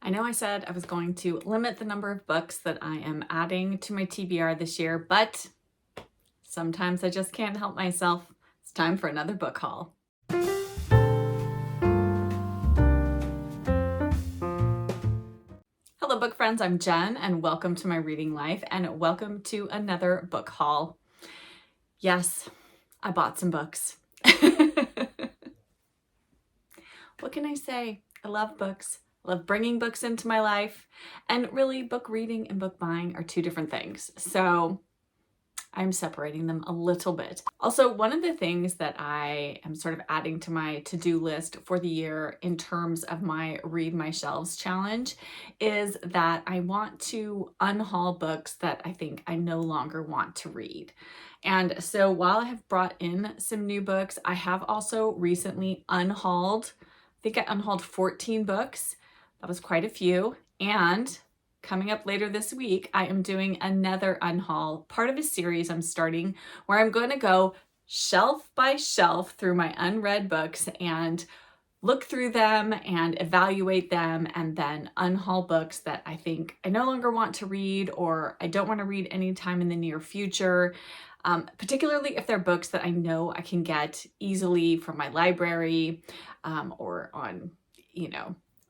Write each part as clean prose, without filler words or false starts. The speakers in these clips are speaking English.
I know I said I was going to limit the number of books that I am adding to my TBR this year, but sometimes I just can't help myself. It's time for another book haul. Hello book friends, I'm Jen and welcome to my reading life and welcome to another book haul. Yes, I bought some books. What can I say? I love books. I love bringing books into my life, and really book reading and book buying are two different things. So I'm separating them a little bit. Also, one of the things that I am sort of adding to my to-do list for the year in terms of my Read My Shelves challenge is that I want to unhaul books that I think I no longer want to read. And so while I have brought in some new books, I have also recently unhauled, I think I unhauled 14 books. That was quite a few. And coming up later this week, I am doing another unhaul, part of a series I'm starting where I'm going to go shelf by shelf through my unread books and look through them and evaluate them, and then unhaul books that I think I no longer want to read or I don't want to read anytime in the near future. Particularly if they're books that I know I can get easily from my library or on,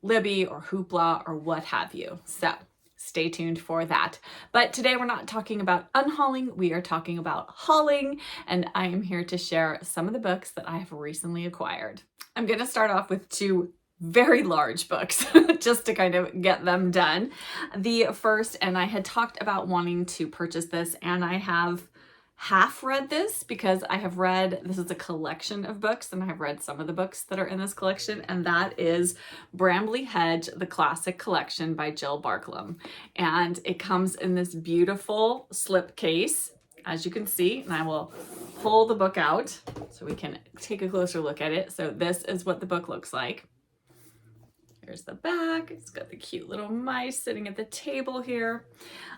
Libby or Hoopla or what have you. So stay tuned for that. But today we're not talking about unhauling, we are talking about hauling, and I am here to share some of the books that I have recently acquired. I'm going to start off with two very large books just to kind of get them done. The first, and I had talked about wanting to purchase this, and I have half read this because I have read, this is a collection of books and I have read some of the books that are in this collection, and that is Bramblely Hedge, the Classic Collection by Jill Barklam. And it comes in this beautiful slip case, as you can see, and I will pull the book out so we can take a closer look at it. So this is what the book looks like. Here's the back. It's got the cute little mice sitting at the table here.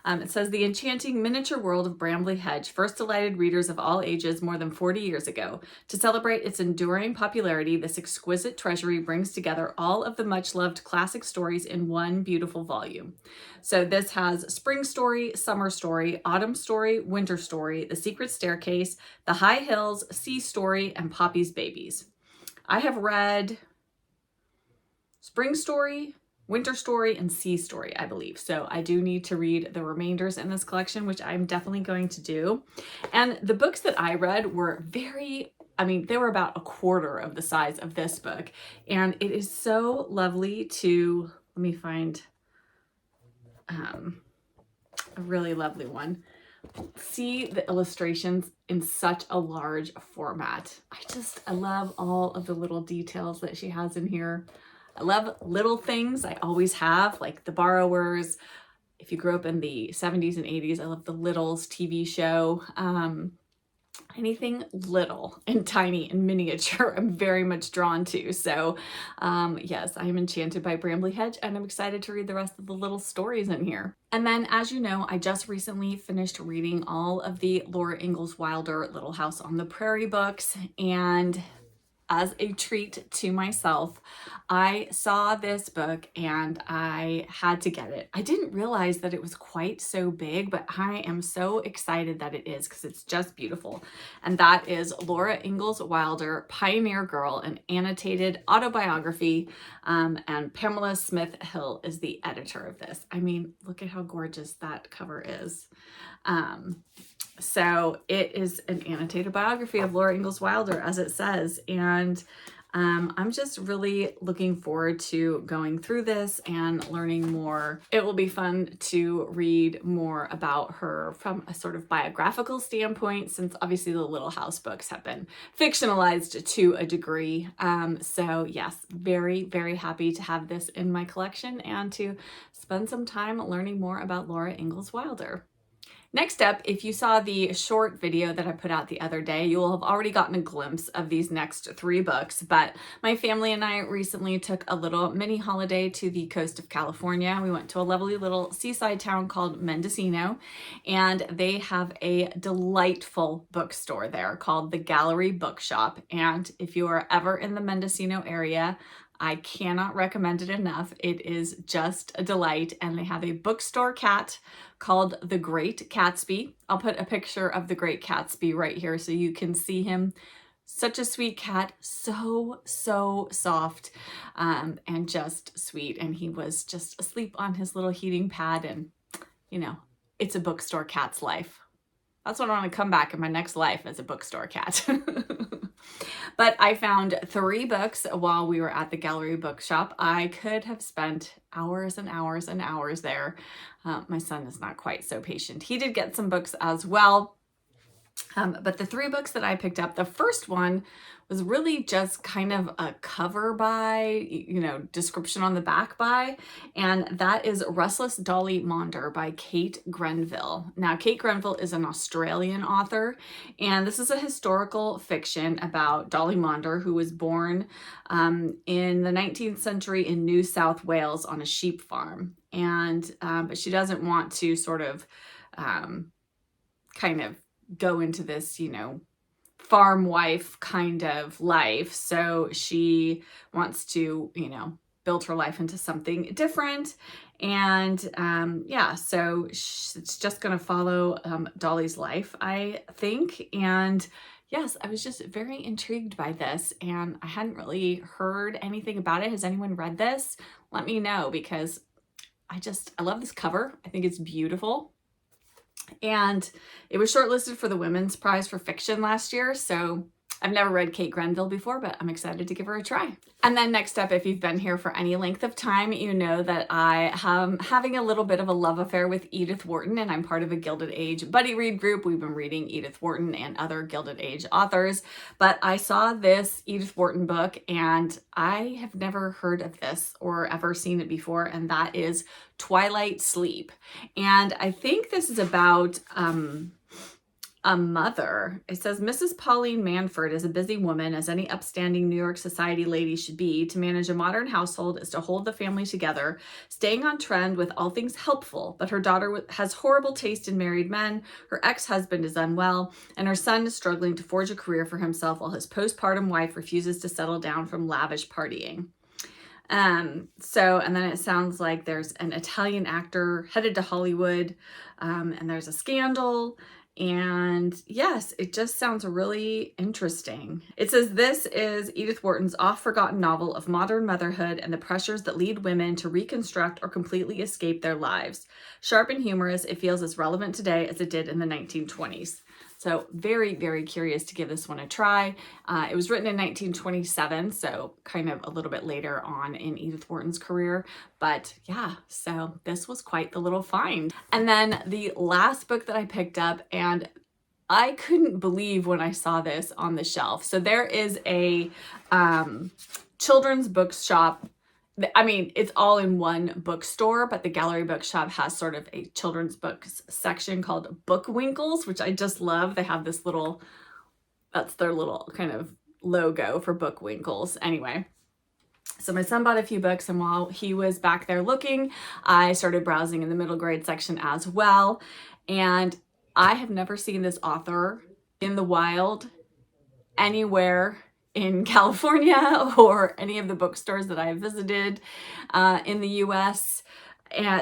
It says, the enchanting miniature world of Bramblely Hedge first delighted readers of all ages more than 40 years ago. To celebrate its enduring popularity, this exquisite treasury brings together all of the much-loved classic stories in one beautiful volume. So this has Spring Story, Summer Story, Autumn Story, Winter Story, The Secret Staircase, The High Hills, Sea Story, and Poppy's Babies. I have read Spring Story, Winter Story, and Sea Story, I believe. So I do need to read the remainders in this collection, which I'm definitely going to do. And the books that I read were they were about a quarter of the size of this book. And it is so lovely to, let me find a really lovely one. See the illustrations in such a large format. I love all of the little details that she has in here. I love little things. I always have, like The Borrowers. If you grew up in the 70s and 80s, I love the Littles TV show. Anything little and tiny and miniature, I'm very much drawn to. So yes, I am enchanted by Bramblely Hedge, and I'm excited to read the rest of the little stories in here. And then, as you know, I just recently finished reading all of the Laura Ingalls Wilder Little House on the Prairie books, and as a treat to myself, I saw this book and I had to get it. I didn't realize that it was quite so big, but I am so excited that it is because it's just beautiful. And that is Laura Ingalls Wilder, Pioneer Girl, an annotated autobiography. And Pamela Smith Hill is the editor of this. I mean, look at how gorgeous that cover is. So it is an annotated biography of Laura Ingalls Wilder, as it says, and I'm just really looking forward to going through this and learning more. It will be fun to read more about her from a sort of biographical standpoint, since obviously the Little House books have been fictionalized to a degree. So yes, very, very happy to have this in my collection and to spend some time learning more about Laura Ingalls Wilder. Next up, if you saw the short video that I put out the other day, you will have already gotten a glimpse of these next three books, but my family and I recently took a little mini holiday to the coast of California. We went to a lovely little seaside town called Mendocino, and they have a delightful bookstore there called the Gallery Bookshop. And if you are ever in the Mendocino area, I cannot recommend it enough. It is just a delight. And they have a bookstore cat called The Great Gatsby. I'll put a picture of The Great Gatsby right here so you can see him. Such a sweet cat, so soft, and just sweet. And he was just asleep on his little heating pad, and you know, it's a bookstore cat's life. That's what I want to come back in my next life, as a bookstore cat. But I found 3 books while we were at the gallery bookshop. I could have spent hours and hours and hours there. My son is not quite so patient. He did get some books as well. But the 3 books that I picked up, the first one was really just kind of a cover by, you know, description on the back by, and that is Restless Dolly Maunder by Kate Grenville. Now, Kate Grenville is an Australian author, and this is a historical fiction about Dolly Maunder, who was born in the 19th century in New South Wales on a sheep farm. And but she doesn't want to sort of kind of go into this, you know, farm wife kind of life. So she wants to, you know, build her life into something different. And yeah, so it's just going to follow Dolly's life, I think. And yes, I was just very intrigued by this, and I hadn't really heard anything about it. Has anyone read this? Let me know, because I love this cover. I think it's beautiful. And it was shortlisted for the Women's Prize for Fiction last year. So I've never read Kate Grenville before, but I'm excited to give her a try. And then next up, if you've been here for any length of time, you know that I am having a little bit of a love affair with Edith Wharton, and I'm part of a Gilded Age buddy read group. We've been reading Edith Wharton and other Gilded Age authors, but I saw this Edith Wharton book and I have never heard of this or ever seen it before, and that is Twilight Sleep. And I think this is about a mother. It says, Mrs. Pauline Manford is a busy woman, as any upstanding New York society lady should be. To manage a modern household is to hold the family together, staying on trend with all things helpful. But her daughter has horrible taste in married men, her ex-husband is unwell, and her son is struggling to forge a career for himself while his postpartum wife refuses to settle down from lavish partying. And then it sounds like there's an Italian actor headed to Hollywood, and there's a scandal. And yes, it just sounds really interesting. It says, this is Edith Wharton's oft-forgotten novel of modern motherhood and the pressures that lead women to reconstruct or completely escape their lives. Sharp and humorous, it feels as relevant today as it did in the 1920s. So very, very curious to give this one a try. It was written in 1927, so kind of a little bit later on in Edith Wharton's career. But yeah, so this was quite the little find. And then the last book that I picked up, and I couldn't believe when I saw this on the shelf. So there is a children's bookshop. I mean, it's all in one bookstore, but the gallery bookshop has sort of a children's books section called Bookwllll, which I just love. They have this little, that's their little kind of logo for Bookwllll. Anyway, so my son bought a few books, and while he was back there looking, I started browsing in the middle grade section as well. And I have never seen this author in the wild anywhere in California or any of the bookstores that I have visited in the US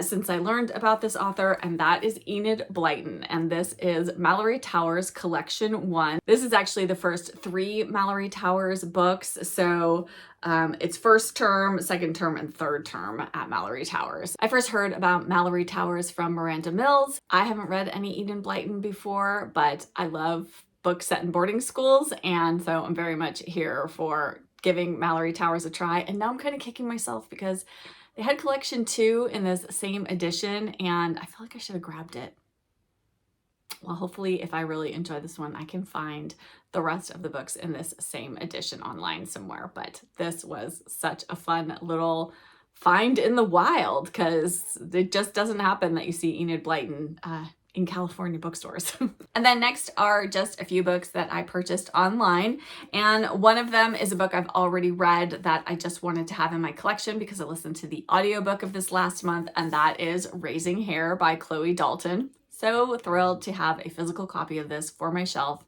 since I learned about this author, and that is Enid Blyton. And this is Malory Towers Collection 1. This is actually the first 3 Malory Towers books. So it's first term, second term, and third term at Malory Towers. I first heard about Malory Towers from Miranda Mills. I haven't read any Enid Blyton before, but I love books set in boarding schools, and so I'm very much here for giving Malory Towers a try. And now I'm kind of kicking myself because they had collection 2 in this same edition, and I feel like I should have grabbed it. Well, hopefully if I really enjoy this one, I can find the rest of the books in this same edition online somewhere. But this was such a fun little find in the wild, because it just doesn't happen that you see Enid Blyton in California bookstores. And then next are just a few books that I purchased online. And one of them is a book I've already read that I just wanted to have in my collection because I listened to the audiobook of this last month, and that is Raising Hair by Chloe Dalton. So thrilled to have a physical copy of this for my shelf.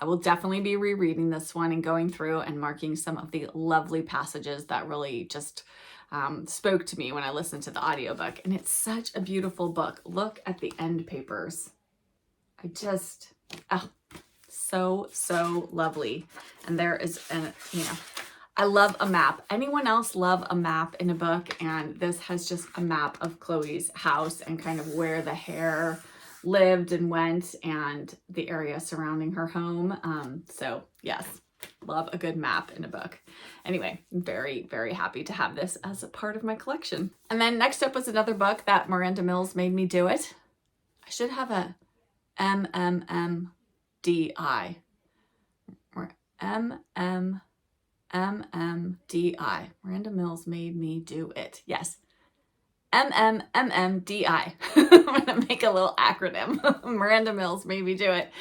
I will definitely be rereading this one and going through and marking some of the lovely passages that really just spoke to me when I listened to the audiobook. And it's such a beautiful book. Look at the end papers. I just, oh, so lovely. And there is, I love a map. Anyone else love a map in a book? And this has just a map of Chloe's house and kind of where the hare lived and went and the area surrounding her home. So yes, love a good map in a book. Anyway, I'm very happy to have this as a part of my collection. And then next up was another book that Miranda Mills made me do it. I should have a MMMDI. Or MMMDI. Miranda Mills made me do it. Yes. MMMMDI. I'm going to make a little acronym. Miranda Mills made me do it.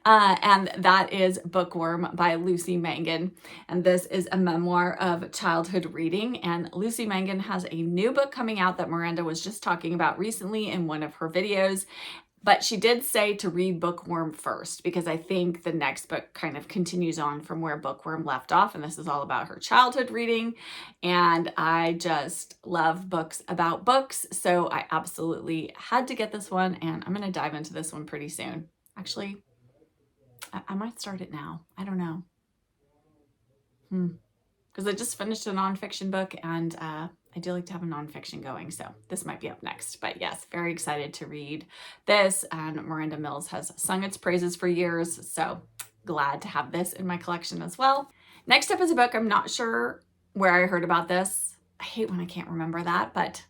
And that is Bookworm by Lucy Mangan. And this is a memoir of childhood reading. And Lucy Mangan has a new book coming out that Miranda was just talking about recently in one of her videos. But she did say to read Bookworm first, because I think the next book kind of continues on from where Bookworm left off. And this is all about her childhood reading. And I just love books about books. So I absolutely had to get this one. And I'm going to dive into this one pretty soon. Actually, I might start it now. I don't know. Because I just finished a nonfiction book and I do like to have a nonfiction going, so this might be up next. But yes, very excited to read this, and Miranda Mills has sung its praises for years, so glad to have this in my collection as well. Next up is a book I'm not sure where I heard about this. I hate when I can't remember that, but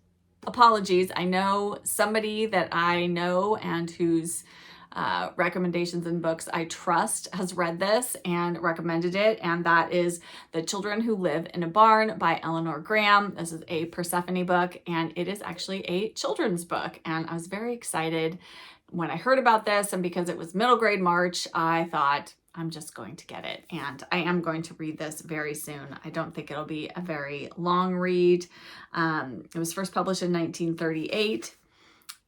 apologies. I know somebody that I know and whose recommendations in books I trust has read this and recommended it, and that is The Children Who Live in a Barn by Eleanor Graham. This is a Persephone book, and it is actually a children's book, and I was very excited when I heard about this, and because it was middle grade March, I thought I'm just going to get it, and I am going to read this very soon. I don't think it'll be a very long read. It was first published in 1938.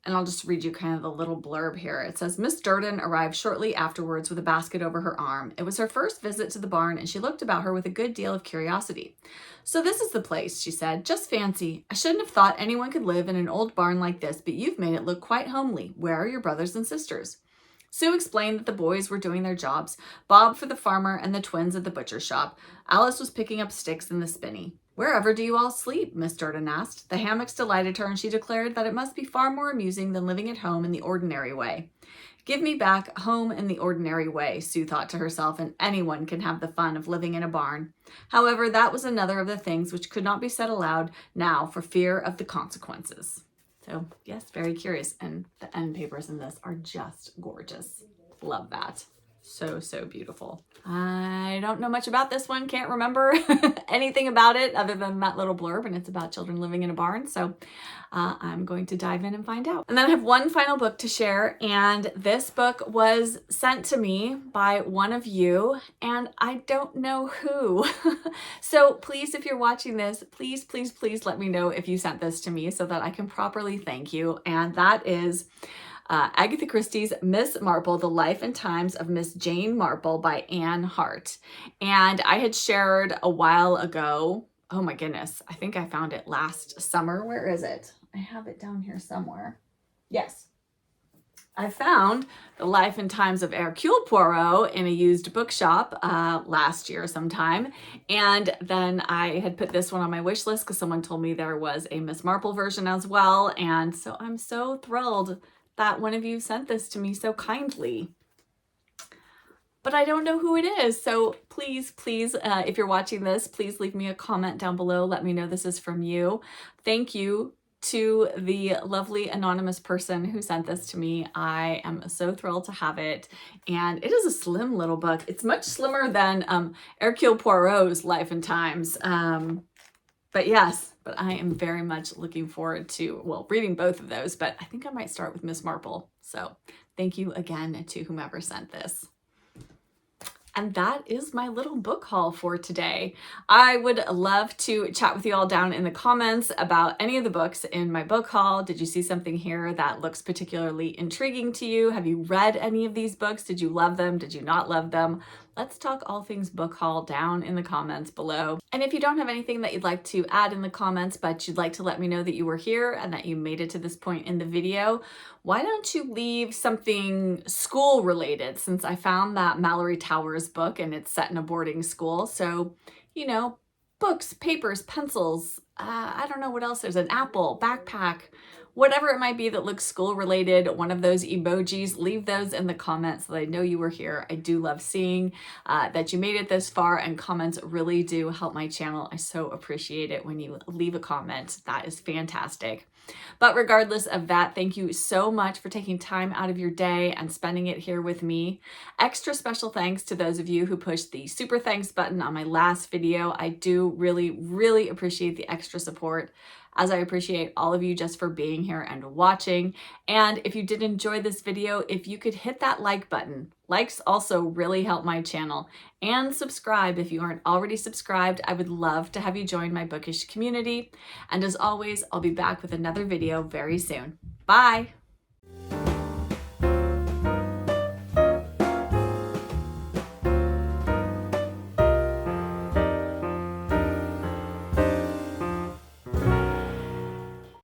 And I'll just read you kind of the little blurb here. It says, Miss Durden arrived shortly afterwards with a basket over her arm. It was her first visit to the barn, and she looked about her with a good deal of curiosity. So this is the place, she said. Just fancy. I shouldn't have thought anyone could live in an old barn like this, but you've made it look quite homely. Where are your brothers and sisters? Sue explained that the boys were doing their jobs, Bob for the farmer and the twins at the butcher's shop. Alice was picking up sticks in the spinney. Wherever do you all sleep? Miss Durden asked. The hammocks delighted her, and she declared that it must be far more amusing than living at home in the ordinary way. Give me back home in the ordinary way, Sue thought to herself, and anyone can have the fun of living in a barn. However, that was another of the things which could not be said aloud now for fear of the consequences. So, yes, very curious. And the end papers in this are just gorgeous. Love that. So beautiful. I don't know much about this one. Can't remember anything about it other than that little blurb, and it's about children living in a barn. So I'm going to dive in and find out. And then I have one final book to share, and this book was sent to me by one of you, and I don't know who. So please, if you're watching this, please let me know if you sent this to me so that I can properly thank you. And that is Agatha Christie's Miss Marple, The Life and Times of Miss Jane Marple by Anne Hart. And I had shared a while ago, oh my goodness, I think I found it last summer. Where is it? I have it down here somewhere. Yes. I found The Life and Times of Hercule Poirot in a used bookshop last year sometime. And then I had put this one on my wish list because someone told me there was a Miss Marple version as well. And so I'm so thrilled that one of you sent this to me so kindly. But I don't know who it is. So please, if you're watching this, please leave me a comment down below. Let me know this is from you. Thank you to the lovely anonymous person who sent this to me. I am so thrilled to have it. And it is a slim little book. It's much slimmer than Hercule Poirot's Life and Times. But yes, but I am very much looking forward to, well, reading both of those, but I think I might start with Miss Marple. So thank you again to whomever sent this. And that is my little book haul for today. I would love to chat with you all down in the comments about any of the books in my book haul. Did you see something here that looks particularly intriguing to you? Have you read any of these books? Did you love them? Did you not love them? Let's talk all things book haul down in the comments below. And if you don't have anything that you'd like to add in the comments, but you'd like to let me know that you were here and that you made it to this point in the video, why don't you leave something school related, since I found that Mallory Towers book and it's set in a boarding school. So, you know, books, papers, pencils, I don't know what else there's, an apple, backpack, whatever it might be that looks school related, one of those emojis, leave those in the comments so that I know you were here. I do love seeing that you made it this far, and comments really do help my channel. I so appreciate it when you leave a comment. That is fantastic. But regardless of that, thank you so much for taking time out of your day and spending it here with me. Extra special thanks to those of you who pushed the super thanks button on my last video. I do really appreciate the extra support, as I appreciate all of you just for being here and watching. And if you did enjoy this video, if you could hit that like button. Likes also really help my channel. And subscribe if you aren't already subscribed. I would love to have you join my bookish community. And as always, I'll be back with another video very soon. Bye!